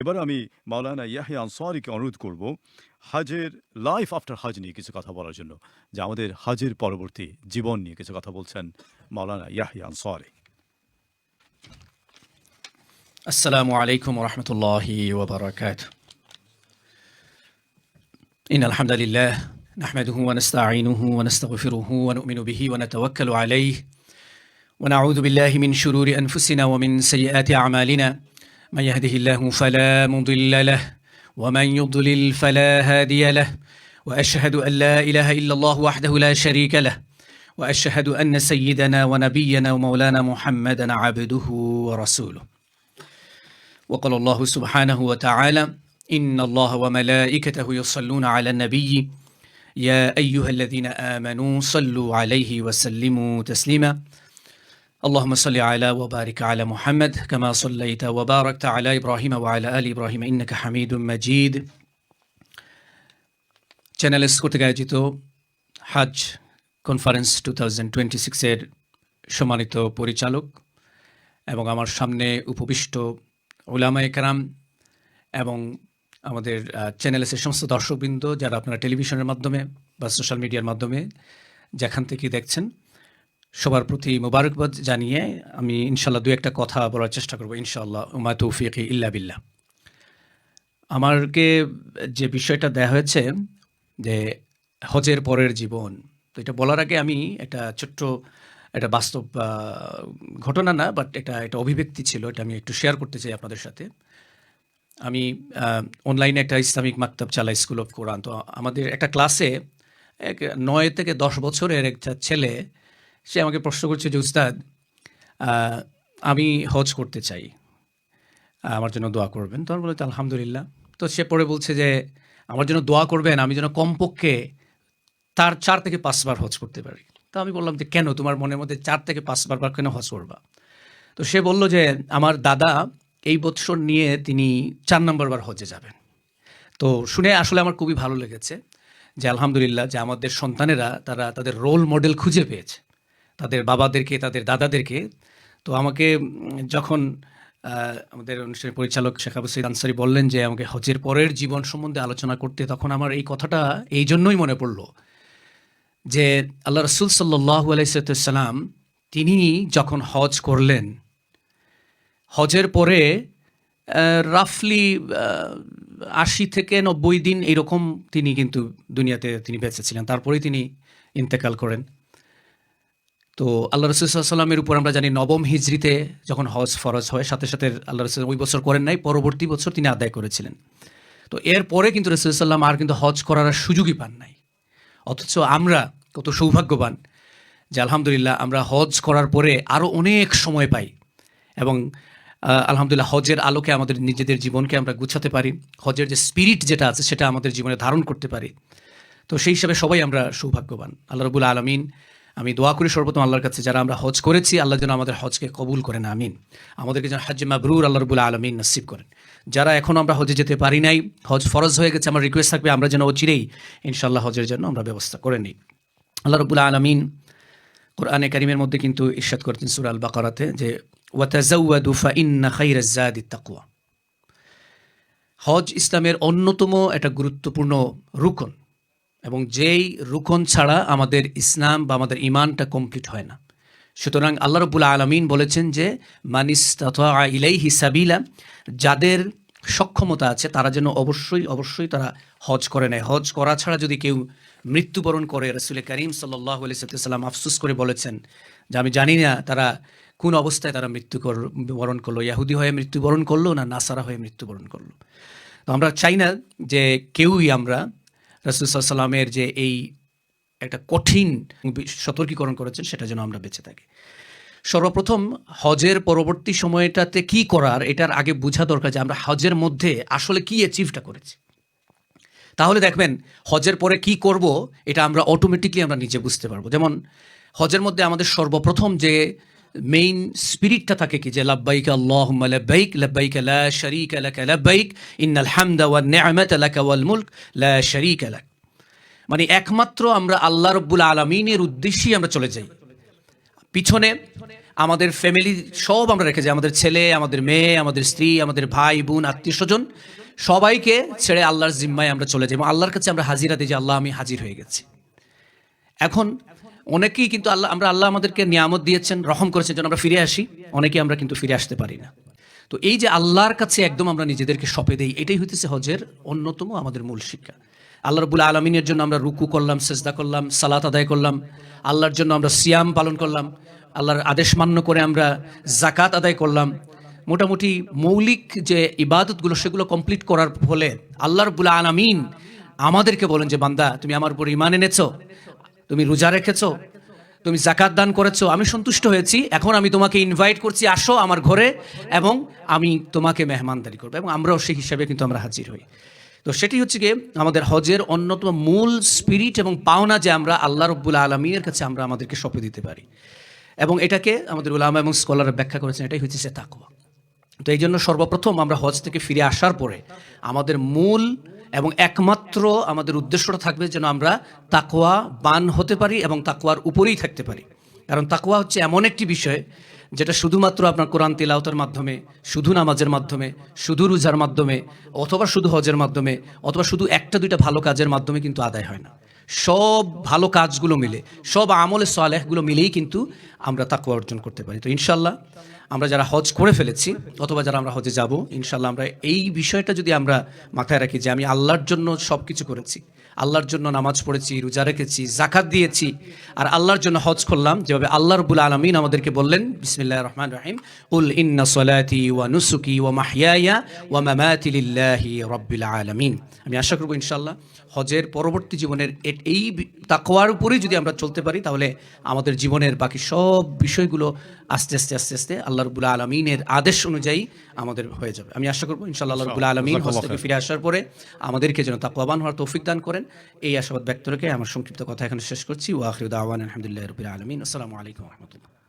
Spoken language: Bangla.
এবার আমি মাওলানা ইয়াহিয়া আনসারীকে অনুরোধ করব হজের লাইফ আফটার হজ নিয়ে কিছু কথা বলার জন্য, যে আমাদের হজের পরবর্তী জীবন নিয়ে কিছু কথা বলছেন মাওলানা ইয়াহিয়া আনসারী। السلام عليكم ورحمة الله وبركاته. إن الحمد لله نحمده ونستعينه ونستغفره ونؤمن به ونتوكل عليه ونعوذ بالله من شرور أنفسنا ومن سيئات أعمالنا. من يهده الله فلا مضل له ومن يضلل فلا هادي له، وأشهد أن لا إله إلا الله وحده لا شريك له، وأشهد أن سيدنا ونبينا ومولانا محمدا عبده ورسوله. وقال الله سبحانه وتعالى: إن الله وملائكته يصلون على النبي يا أيها الذين آمنوا صلوا عليه وسلموا تسليما. اللهم صل على وبارك على محمد كما صليت وباركت على إبراهيم وعلى آل إبراهيم إنك حميد مجيد. চ্যানেল কর্তৃক আয়োজিত হাজ কনফারেন্স 2026 এর সম্মানিত পরিচালক এবং আমার সামনে উপবিষ্ট উলামায়ে কেরাম এবং আমাদের চ্যানেলের সমস্ত দর্শকবৃন্দ, যারা আপনারা টেলিভিশনের মাধ্যমে বা সোশ্যাল মিডিয়ার মাধ্যমে যেখান থেকে দেখছেন, সবার প্রতি মোবারকবাদ জানিয়ে আমি ইনশাল্লাহ দু একটা কথা বলার চেষ্টা করবো ইনশাআল্লাহ। ওমা তৌফিকি ইল্লা বিল্লাহ। আমাকে যে বিষয়টা দেয়া হয়েছে যে হজের পরের জীবন, তো এটা বলার আগে আমি একটা ছোট্ট এটা বাস্তব ঘটনা না, বাট এটা অভিব্যক্তি ছিল, এটা আমি একটু শেয়ার করতে চাই আপনাদের সাথে। আমি অনলাইনে একটা ইসলামিক মাকতাব চালাই, স্কুল অফ কোরআন। তো আমাদের একটা ক্লাসে 9 থেকে 10 বছরের একটা ছেলে, সে আমাকে প্রশ্ন করছে যে উস্তাদ, আমি হজ করতে চাই, আমার জন্য দোয়া করবেন। তো আমি বলছি আলহামদুলিল্লাহ। তো সে পরে বলছে যে আমার জন্য দোয়া করবেন, আমি যেন কমপক্ষে তার 4 থেকে 5 বার হজ করতে পারি। তো আমি বললাম যে কেন, তোমার মনের মধ্যে 4 থেকে 5 বার কেন হজ করবা? তো সে বলল যে আমার দাদা এই বছর নিয়ে তিনি 4 নম্বর বার হজে যাবেন। তো শুনে আসলে আমার খুবই ভালো লেগেছে যে আলহামদুলিল্লাহ যে আমাদের সন্তানেরা তারা তাদের রোল মডেল খুঁজে পেয়েছে, তাদের বাবাদেরকে, তাদের দাদাদেরকে। তো আমাকে যখন আমাদের অনুষ্ঠানের পরিচালক শেখ আবু সঈদ আনসারী বললেন যে আমাকে হজের পরের জীবন সম্বন্ধে আলোচনা করতে, তখন আমার এই কথাটা এই জন্যই মনে পড়ল যে আল্লাহ রসুল সাল্লাল্লাহু আলাইহি সাল্লাম তিনি যখন হজ করলেন, হজের পরে রাফলি 80 থেকে 90 দিন এইরকম তিনি কিন্তু দুনিয়াতে তিনি বেঁচে ছিলেন, তারপরেই তিনি ইন্তেকাল করেন। তো আল্লাহ রসুল সাল্লাল্লাহু আলাইহি সাল্লামের উপর আমরা জানি নবম হিজরিতে যখন হজ ফরজ হয়, সাথে সাথে আল্লাহ রসুল ওই বছর করেন নাই, পরবর্তী বছর তিনি আদায় করেছিলেন। তো এরপরে কিন্তু রসুল সাল্লাম আর কিন্তু হজ করার সুযোগই পান নাই। অথচ আমরা কত সৌভাগ্যবান যে আলহামদুলিল্লাহ আমরা হজ করার পরে আরও অনেক সময় পাই এবং আলহামদুলিল্লাহ হজের আলোকে আমাদের নিজেদের জীবনকে আমরা গুছাতে পারি, হজের যে স্পিরিট যেটা আছে সেটা আমাদের জীবনে ধারণ করতে পারি। তো সেই হিসাবে সবাই আমরা সৌভাগ্যবান। আল্লাহ রাব্বুল আলামিন, আমি দোয়া করি সর্বপ্রথম আল্লাহর কাছে যারা আমরা হজ করেছি, আল্লাহ যেন আমাদের হজকে কবুল করেন, আমিন। আমাদেরকে যেন হজ্জে মাবরুর আল্লাহ রাব্বুল আলামিন নসিব করেন। যারা এখনও আমরা হজে যেতে পারি নাই, হজ ফরজ হয়ে গেছে, আমার রিকোয়েস্ট থাকবে আমরা যেন অচিরেই ইনশাআল্লাহ হজের জন্য আমরা ব্যবস্থা করে নিই। আল্লাহ রাব্বুল আলামিন কোরআনে কারিমের মধ্যে কিন্তু ইরশাদ করতেন সূরা আল বাকারাতে যে ওয়াতাযাওয়াদু ফাইন্না খায়রাজ যাদিত তাকওয়া। হজ ইসলামের অন্যতম একটা গুরুত্বপূর্ণ রুকন, এবং যেই রুকন ছাড়া আমাদের ইসলাম বা আমাদের ইমানটা কমপ্লিট হয় না। সুতরাং আল্লাহ রাব্বুল আলামিন বলেছেন যে মানিস্তাতা ইলাইহি সাবিলা, যাদের সক্ষমতা আছে তারা যেন অবশ্যই তারা হজ করে নেয়। হজ করা ছাড়া যদি কেউ মৃত্যুবরণ করে, রাসূল করিম সাল্লাল্লাহু আলাইহি ওয়াসাল্লাম আফসোস করে বলেছেন যে আমি জানি না তারা কোন অবস্থায় তারা মৃত্যুবরণ করলো, ইহুদি হয়ে মৃত্যুবরণ করলো না নাসারা হয়ে মৃত্যুবরণ করলো। তো আমরা চাই না যে কেউই আমরা রাসূল সাল্লাল্লাহু আলাইহি ওয়াসাল্লামের যে এই একটা কঠিন সতর্কীকরণ করেছেন সেটা যেন আমরা বেঁচে থাকি। সর্বপ্রথম হজের পরবর্তী সময়টাতে কি করার, এটার আগে বোঝা দরকার যে আমরা হজের মধ্যে আসলে কি অ্যাচিভটা করেছি। তাহলে দেখবেন হজের পরে কি করব এটা আমরা অটোমেটিকলি আমরা নিজে বুঝতে পারবো। যেমন হজের মধ্যে আমাদের সর্বপ্রথম যে মেইন স্পিরিটটা থাকে কি, যে লাব্বাইক আল্লাহুম্মা লাব্বাইক লাব্বাইক লা শারীকা লাকা লাব্বাইক ইন্নাল হামদা ওয়ান নি'মাতা লাকা ওয়াল মুলক লা শারীকা লাক। মানে একমাত্র আমরা আল্লাহ রাব্বুল আলামিনের উদ্দেশ্যেই আমরা চলে যাই, পিছনে আমাদের ফ্যামিলি সব আমরা রেখে যাই, আমাদের ছেলে, আমাদের মেয়ে, আমাদের স্ত্রী, আমাদের ভাই বোন, আত্মীয় স্বজন, সবাইকে ছেড়ে আল্লাহর জিম্মায় আমরা চলে যাই এবং আল্লাহর কাছে আমরা হাজিরা দিই যে আল্লাহ আমি হাজির হয়ে গেছি। এখন অনেকেই কিন্তু আল্লাহ আমাদেরকে নিয়ামত দিয়েছেন, রহম করেছেন যেন আমরা ফিরে আসি, অনেকেই আমরা কিন্তু ফিরে আসতে পারি না। তো এই যে আল্লাহর কাছে একদম আমরা নিজেদেরকে সঁপে দেই, এটাই হইতেছে হজের অন্যতম আমাদের মূল শিক্ষা। আল্লাহ রাব্বুল আলামিনের জন্য আমরা রুকু করলাম, সেজদা করলাম, সালাত আদায় করলাম, আল্লাহর জন্য আমরা সিয়াম পালন করলাম, আল্লাহর আদেশ মান্য করে আমরা জাকাত আদায় করলাম। মোটামুটি মৌলিক যে ইবাদতগুলো সেগুলো কমপ্লিট করার ফলে আল্লাহ রাব্বুল আলামিন আমাদেরকে বলেন যে বান্দা তুমি আমার উপর ঈমান এনেছো, তুমি রোজা রেখেছো, তুমি জাকাত দান করেছো, আমি সন্তুষ্ট হয়েছি, এখন আমি তোমাকে ইনভাইট করছি আসো আমার ঘরে এবং আমি তোমাকে মেহমানদারি করবো, এবং আমরাও সেই হিসাবে কিন্তু আমরা হাজির হই। তো সেটি হচ্ছে গিয়ে আমাদের হজের অন্যতম মূল স্পিরিট এবং পাওনা, যে আমরা আল্লাহ রাব্বুল আলামিনের কাছে আমরা আমাদেরকে সঁপে দিতে পারি। এবং এটাকে আমাদের উলামা এবং স্কলাররা ব্যাখ্যা করেছেন, এটাই হচ্ছে তাকওয়া। তো এই জন্য সর্বপ্রথম আমরা হজ থেকে ফিরে আসার পরে আমাদের মূল এবং একমাত্র আমাদের উদ্দেশ্যটা থাকবে যেন আমরা তাকওয়া বান হতে পারি এবং তাকওয়ার উপরেই থাকতে পারি। কারণ তাকওয়া হচ্ছে এমন একটি বিষয় যেটা শুধুমাত্র আপনার কোরআন তিলাওয়াতের মাধ্যমে, শুধু নামাজের মাধ্যমে, শুধু রোজার মাধ্যমে, অথবা শুধু হজের মাধ্যমে, অথবা শুধু একটা দুইটা ভালো কাজের মাধ্যমে কিন্তু আদায় হয় না। সব ভালো কাজগুলো মিলে, সব আমলে সালেহগুলো মিলেই কিন্তু আমরা তাকওয়া অর্জন করতে পারি। তো ইনশাল্লাহ আমরা যারা হজ করে ফেলেছি অথবা যারা আমরা হজে যাব, ইনশাল্লাহ আমরা এই বিষয়টা যদি আমরা মাথায় রাখি যে আমি আল্লাহর জন্য সব কিছু করেছি, আল্লাহর জন্য নামাজ পড়েছি, রোজা রেখেছি, জাকাত দিয়েছি, আর আল্লাহর জন্য হজ করলাম, যেভাবে আল্লাহ রাব্বুল আলামিন আমাদেরকে বললেন বিসমিল্লাহির রহমানির রহিম, কুল ইন্না সলাতি ওয়া নুসুকি ওয়া মাহইয়ায়া ওয়া মামাতি লিল্লাহি রাব্বিল আলামিন। আমি আশা করব ইনশাআল্লাহ হজের পরবর্তী জীবনের এই তাকওয়ার উপরেই যদি আমরা চলতে পারি, তাহলে আমাদের জীবনের বাকি সব বিষয়গুলো আস্তে আস্তে আস্তে আস্তে আল্লাহ রাব্বুল আলামিনের আদেশ অনুযায়ী আমাদের হয়ে যাবে। আমি আশা করব ইনশাআল্লাহ আল্লাহ রাব্বুল আলামিন হজ থেকে ফিরে আসার পরে আমাদেরকে যেন তাকওয়াবান হওয়ার তৌফিক দান করেন। এই আশাবাদ ব্যক্ত রেখে আমার সংক্ষিপ্ত কথা এখানে শেষ করছি। ওয়া আখিরু দাওয়ানা আলহামদুলিল্লাহি রাব্বিল আলামিন। আসসালামু আলাইকুম ওয়া রাহমাতুল্লাহ।